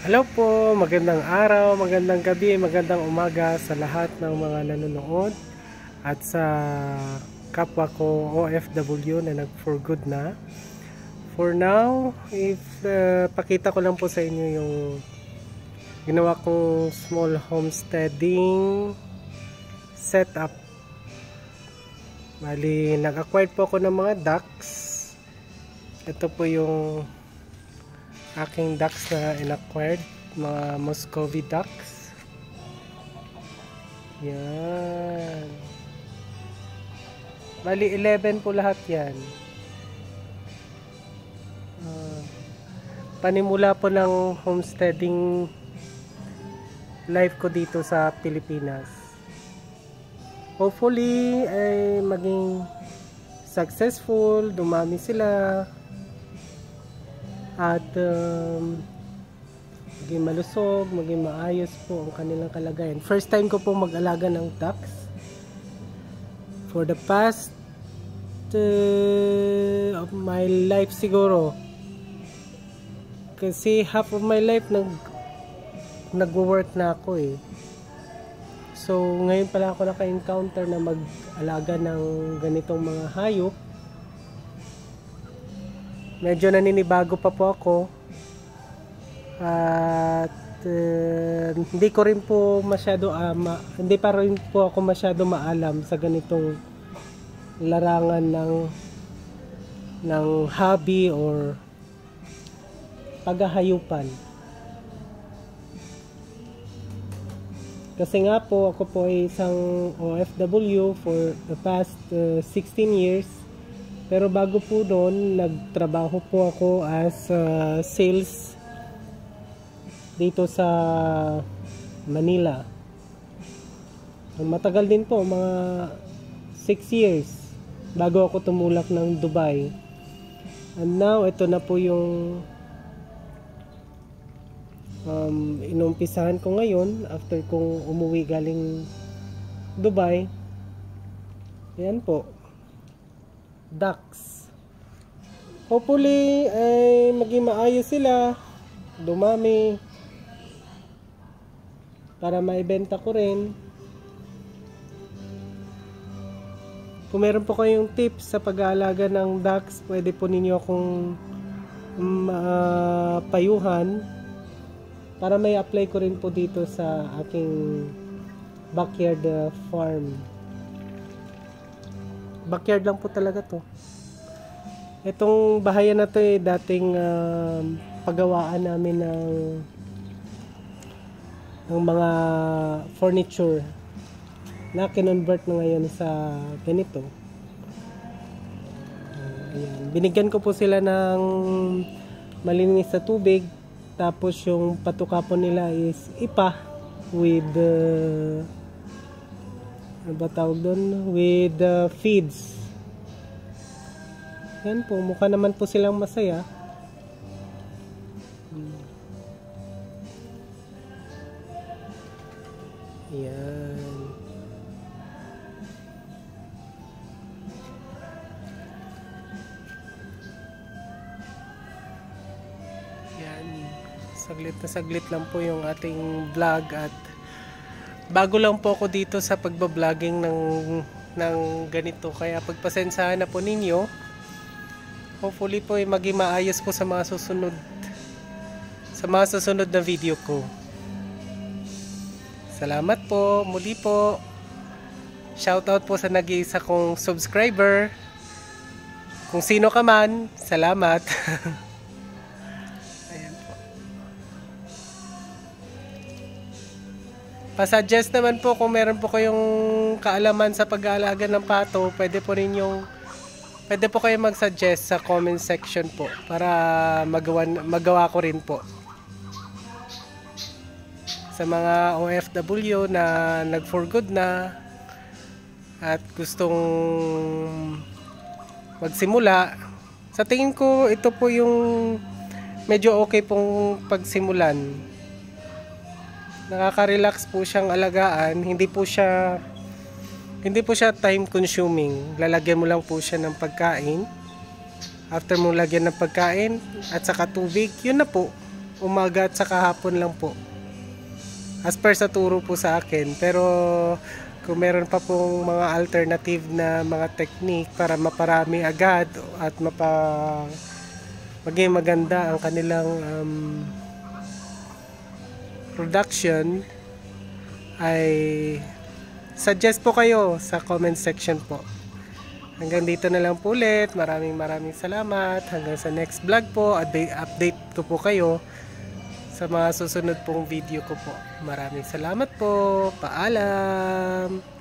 Hello po, magandang araw, magandang gabi, magandang umaga sa lahat ng mga nanonood at sa kapwa ko OFW na nag-for good na. For now, pakita ko lang po sa inyo yung ginawa kong small homesteading setup. Bali, nag-acquire po ako ng mga ducks. Ito po yung aking ducks na in-acquired, mga Muscovy ducks. Yan. Bali 11 po lahat yan. Panimula po ng homesteading life ko dito sa Pilipinas. Hopefully ay maging successful, dumami sila at maging malusog, maging maayos po ang kanilang kalagayan. First time ko po mag-alaga ng ducks. For the past of my life siguro. Kasi half of my life nagwo-work na ako eh. So ngayon pala ako naka-encounter na mag-alaga ng ganitong mga hayop. Medyo naninibago pa po ako at hindi pa rin po ako masyado maalam sa ganitong larangan ng hobby or paghahayupan. Kasi nga po ako po ay isang OFW for the past 16 years. Pero bago po doon, nagtrabaho po ako as sales dito sa Manila. Matagal din po, mga 6 years bago ako tumulak ng Dubai. And now, ito na po yung inumpisahan ko ngayon after kong umuwi galing Dubai. Ayan po. Ducks. Hopefully ay maging maayos sila, dumami para maibenta ko rin. Kung meron po kayong tips sa pag-aalaga ng ducks, pwede po ninyo akong payuhan para may apply ko rin po dito sa aking backyard farm. Backyard lang po talaga to. Itong bahayan na to eh, dating paggawaan namin ng mga furniture na kinonvert na ngayon sa ganito. Ayan. Binigyan ko po sila ng malinis na tubig, tapos yung patuka po nila is ipa with with feeds. Yan po, mukha naman po silang masaya. Yan. Yan. Saglit na saglit lang po yung ating vlog at bago lang po ako dito sa pagbabloging ng ganito, kaya pagpasensyahan na po ninyo. Hopefully po ay maging maayos po sa mga susunod na video ko. Salamat po, muli po. Shoutout po sa nag-iisa kong subscriber. Kung sino ka man, salamat. Pa-suggest naman po kung meron po kayong kaalaman sa pag-aalaga ng pato, pwede po kayong mag-suggest sa comment section po para magawa ko rin po. Sa mga OFW na nag-for good na at gustong magsimula, sa tingin ko ito po yung medyo okay pong pagsimulan. Nakaka-relax po siyang alagaan, hindi po siya time consuming. Lalagyan mo lang po siya ng pagkain. After mo lagyan ng pagkain at saka tubig, yun na po. umaga at saka hapon lang po. As per sa turo po sa akin. Pero kung meron pa pong mga alternative na mga technique para maparami agad at maging maganda ang kanilang production, ay suggest po kayo sa comment section po. Hanggang dito na lang po ulit. Maraming salamat. Hanggang sa next vlog po. Update ko po kayo sa mga susunod pong video ko po. Maraming salamat po. Paalam!